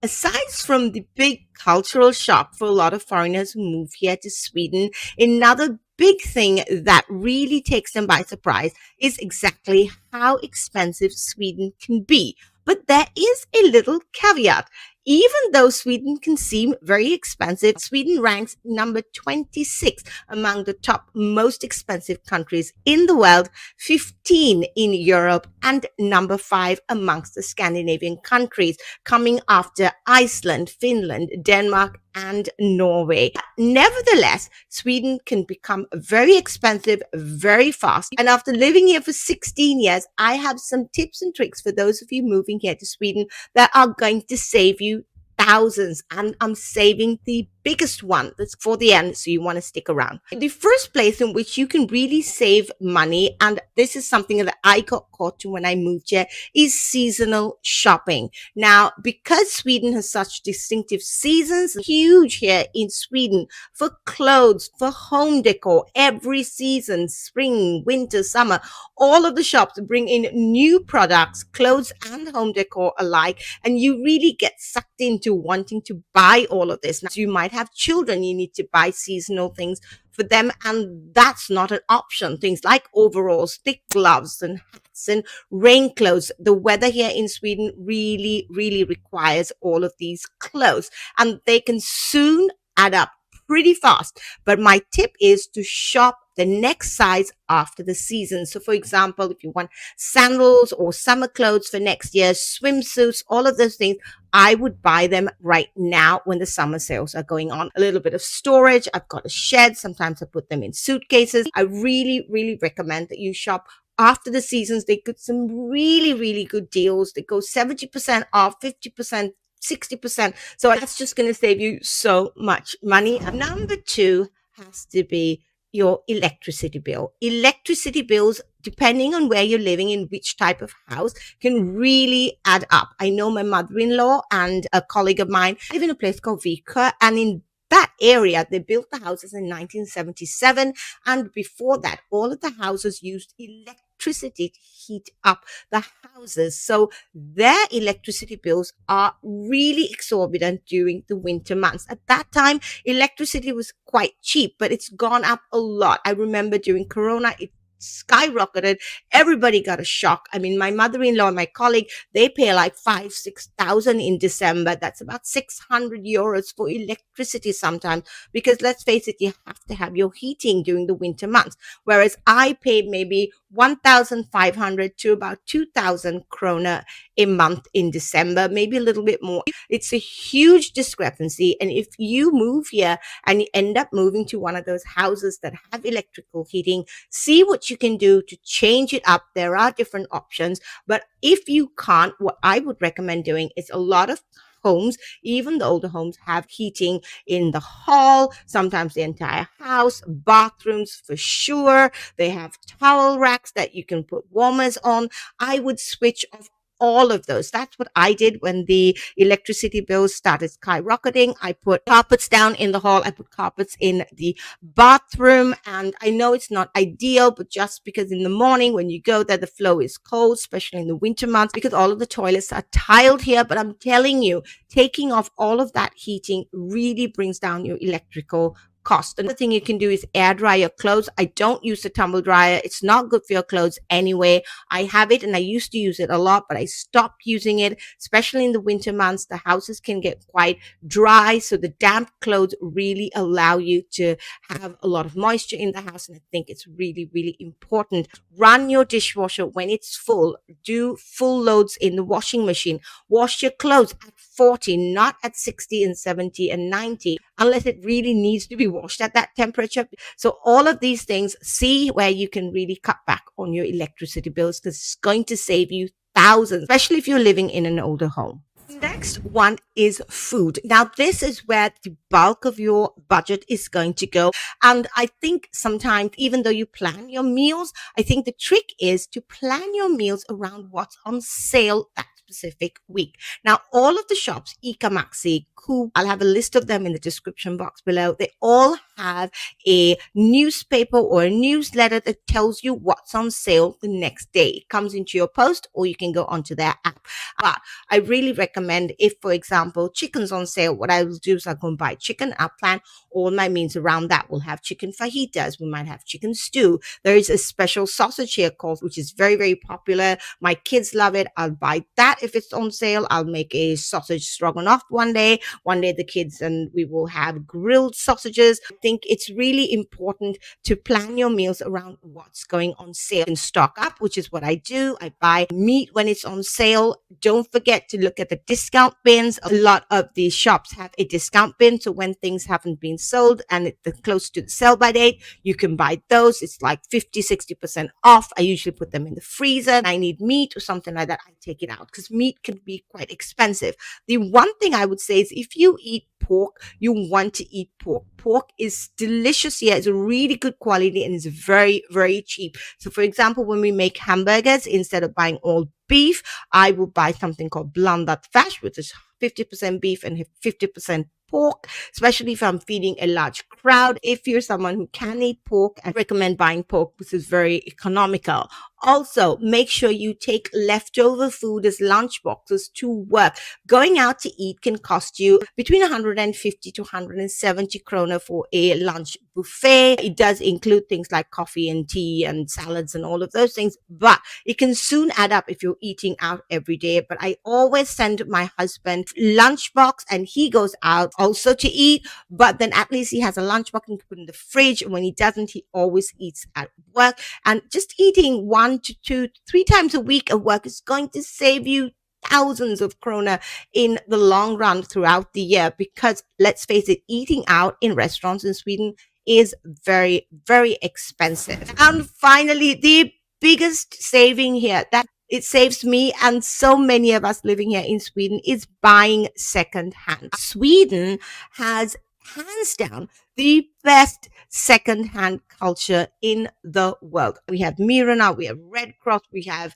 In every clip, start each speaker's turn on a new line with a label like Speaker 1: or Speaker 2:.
Speaker 1: Aside from the big cultural shock for a lot of foreigners who move here to Sweden, another big thing that really takes them by surprise is exactly how expensive Sweden can be. But there is a little caveat. Even though Sweden can seem very expensive, Sweden ranks number 26 among the top most expensive countries in the world, 15 in Europe, and number 5 amongst the Scandinavian countries, coming after Iceland, Finland, Denmark, and Norway. Nevertheless, Sweden can become very expensive very fast. And after living here for 16 years, I have some tips and tricks for those of you moving here to Sweden that are going to save you thousands. And I'm saving the biggest one that's for the end, so you want to stick around. The first place in which you can really save money, and this is something that I got caught to when I moved here, is seasonal shopping. Now, because Sweden has such distinctive seasons, huge here in Sweden for clothes, for home decor, every season, spring, winter, summer, all of the shops bring in new products, clothes and home decor alike, and you really get sucked into wanting to buy all of this. Now, you might have children, you need to buy seasonal things for them, and that's not an option. Things like overalls, thick gloves and hats and rain clothes. The weather here in Sweden really requires all of these clothes, and they can soon add up pretty fast. But my tip is to shop the next size after the season. So for example, if you want sandals or summer clothes for next year, swimsuits, all of those things, I would buy them right now when the summer sales are going on. A little bit of storage. I've got a shed. Sometimes I put them in suitcases. I really recommend that you shop after the seasons. They get some really good deals. They go 70% off, 50%, 60%. So that's just going to save you so much money. Number 2 has to be your electricity bill. Electricity bills, depending on where you're living, in which type of house, can really add up. I know my mother-in-law and a colleague of mine live in a place called Vika, and in that area, they built the houses in 1977. And before that, all of the houses used electricity to heat up the houses. So their electricity bills are really exorbitant during the winter months. At that time, electricity was quite cheap, but it's gone up a lot. I remember during Corona, it skyrocketed. Everybody got a shock. I mean, my mother-in-law and my colleague, they pay like 5,000-6,000 in December. That's about 600 euros for electricity sometimes, because let's face it, you have to have your heating during the winter months. Whereas I pay maybe 1,500 to about 2,000 krona a month in December, maybe a little bit more. It's a huge discrepancy. And if you move here and you end up moving to one of those houses that have electrical heating, see what you can do to change it up. There are different options, but if you can't, what I would recommend doing is, a lot of homes, even the older homes, have heating in the hall, sometimes the entire house, bathrooms for sure. They have towel racks that you can put warmers on. I would switch off all of those. That's what I did when the electricity bills started skyrocketing. I put carpets down in the hall. I put carpets in the bathroom. And I know it's not ideal, but just because in the morning when you go there, the flow is cold, especially in the winter months, because all of the toilets are tiled here. But I'm telling you, taking off all of that heating really brings down your electrical cost. Another thing you can do is air dry your clothes. I don't use the tumble dryer. It's not good for your clothes anyway. I have it and I used to use it a lot, but I stopped using it, especially in the winter months. The houses can get quite dry, so the damp clothes really allow you to have a lot of moisture in the house, and I think it's really important. Run your dishwasher when it's full. Do full loads in the washing machine. Wash your clothes at 40, not at 60 and 70 and 90, unless it really needs to be washed at that temperature. So all of these things, see where you can really cut back on your electricity bills, because it's going to save you thousands, especially if you're living in an older home. Next one is food. Now, this is where the bulk of your budget is going to go. And I think sometimes, even though you plan your meals, I think the trick is to plan your meals around what's on sale that specific week. Now, all of the shops, Ica Maxi, Coop, I'll have a list of them in the description box below. They all have a newspaper or a newsletter that tells you what's on sale the next day. It comes into your post, or you can go onto their app. But I really recommend, if, for example, chicken's on sale, what I will do is I'll go and buy chicken. I'll plan all my means around that. We'll have chicken fajitas. We might have chicken stew. There is a special sausage here called, which is very, very popular. My kids love it. I'll buy that if it's on sale. I'll make a sausage stroganoff one day. One day the kids and we will have grilled sausages. I think it's really important to plan your meals around what's going on sale and stock up, which is what I do. I buy meat when it's on sale. Don't forget to look at the discount bins. A lot of these shops have a discount bin. So when things haven't been sold and it's close to the sell by date, you can buy those. It's like 50-60% off. I usually put them in the freezer. I need meat or something like that, I take it out because meat can be quite expensive. The one thing I would say is if you eat pork, you want to eat pork. Pork is delicious here. It's a really good quality and it's very, very cheap. So for example, when we make hamburgers, instead of buying all beef, I will buy something called blandat färs, which is 50% beef and 50% pork, especially if I'm feeding a large crowd. If you're someone who can eat pork, I recommend buying pork, which is very economical. Also, make sure you take leftover food as lunch boxes to work. Going out to eat can cost you between 150 to 170 krona for a lunch buffet. It does include things like coffee and tea and salads and all of those things, but it can soon add up if you're eating out every day. But I always send my husband lunchbox and he goes out also to eat, but then at least he has a lunchbox and can put in the fridge. And when he doesn't, he always eats at work. And just eating 1 to 2, 3 times a week at work is going to save you thousands of krona in the long run throughout the year, because let's face it, eating out in restaurants in Sweden is very, very expensive. And finally, the biggest saving here that it saves me and so many of us living here in Sweden is buying secondhand. Sweden has hands down the best secondhand culture in the world. We have Mirona, we have Red Cross, we have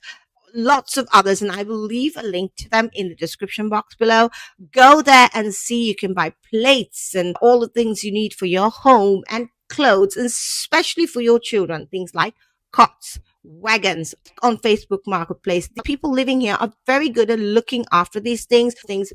Speaker 1: lots of others, and I will leave a link to them in the description box below. Go there and see. You can buy plates and all the things you need for your home and clothes, and especially for your children, things like cots, wagons on Facebook Marketplace. The people living here are very good at looking after these things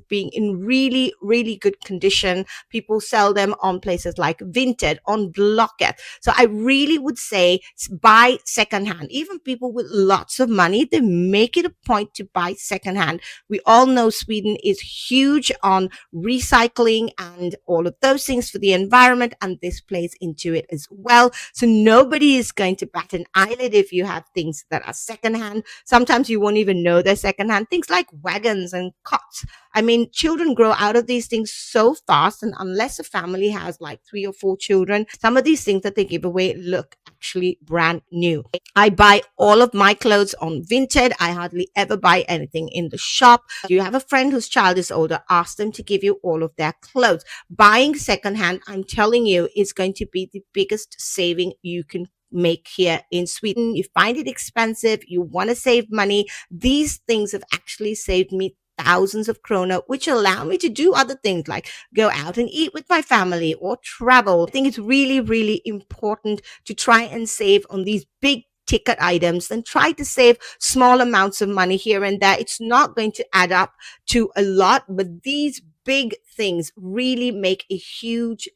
Speaker 1: being in really, really good condition. People sell them on places like Vinted, on Blocket. So I really would say buy secondhand. Even people with lots of money, they make it a point to buy secondhand. We all know Sweden is huge on recycling and all of those things for the environment, and this plays into it as well. So nobody is going to bat an eyelid if you have things that are secondhand. Sometimes you won't even know they're secondhand. Things like wagons and cots. I mean, children grow out of these things so fast, and unless a family has like 3 or 4 children, some of these things that they give away look actually brand new. I buy all of my clothes on Vinted. I hardly ever buy anything in the shop. If you have a friend whose child is older, ask them to give you all of their clothes. Buying secondhand, I'm telling you, is going to be the biggest saving you can make here in Sweden. You find it expensive, you want to save money. These things have actually saved me thousands of krona, which allow me to do other things like go out and eat with my family or travel. I think it's really, really important to try and save on these big ticket items and try to save small amounts of money here and there. It's not going to add up to a lot, but these big things really make a huge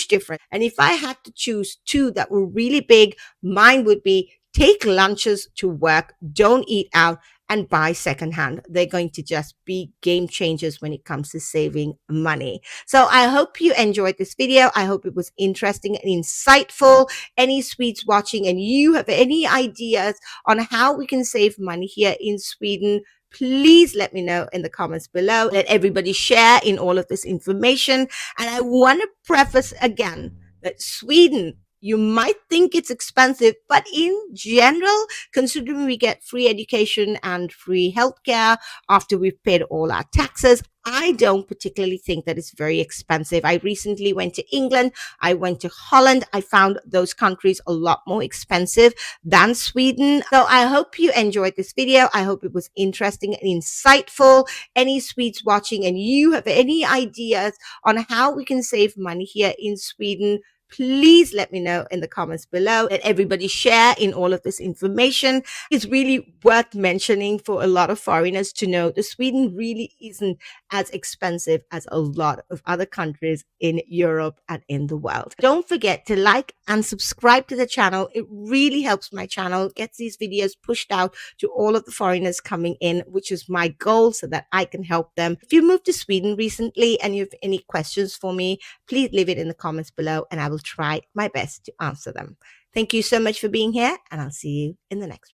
Speaker 1: difference. And if I had to choose 2 that were really big, mine would be take lunches to work, don't eat out, and buy secondhand. They're going to just be game changers when it comes to saving money. So I hope you enjoyed this video. I hope it was interesting and insightful. Any Swedes watching and you have any ideas on how we can save money here in Sweden, please let me know in the comments below. Let everybody share in all of this information. And I want to preface again that Sweden, you might think it's expensive, but in general, considering we get free education and free healthcare after we've paid all our taxes, I don't particularly think that it's very expensive. I recently went to England. I went to Holland. I found those countries a lot more expensive than Sweden. So I hope you enjoyed this video. I hope it was interesting and insightful. Any Swedes watching and you have any ideas on how we can save money here in Sweden, please let me know in the comments below. Let everybody share in all of this information. It's really worth mentioning for a lot of foreigners to know that Sweden really isn't as expensive as a lot of other countries in Europe and in the world. Don't forget to like and subscribe to the channel. It really helps my channel, gets these videos pushed out to all of the foreigners coming in, which is my goal, so that I can help them. If you moved to Sweden recently and you have any questions for me, please leave it in the comments below and I will try my best to answer them. Thank you so much for being here, and I'll see you in the next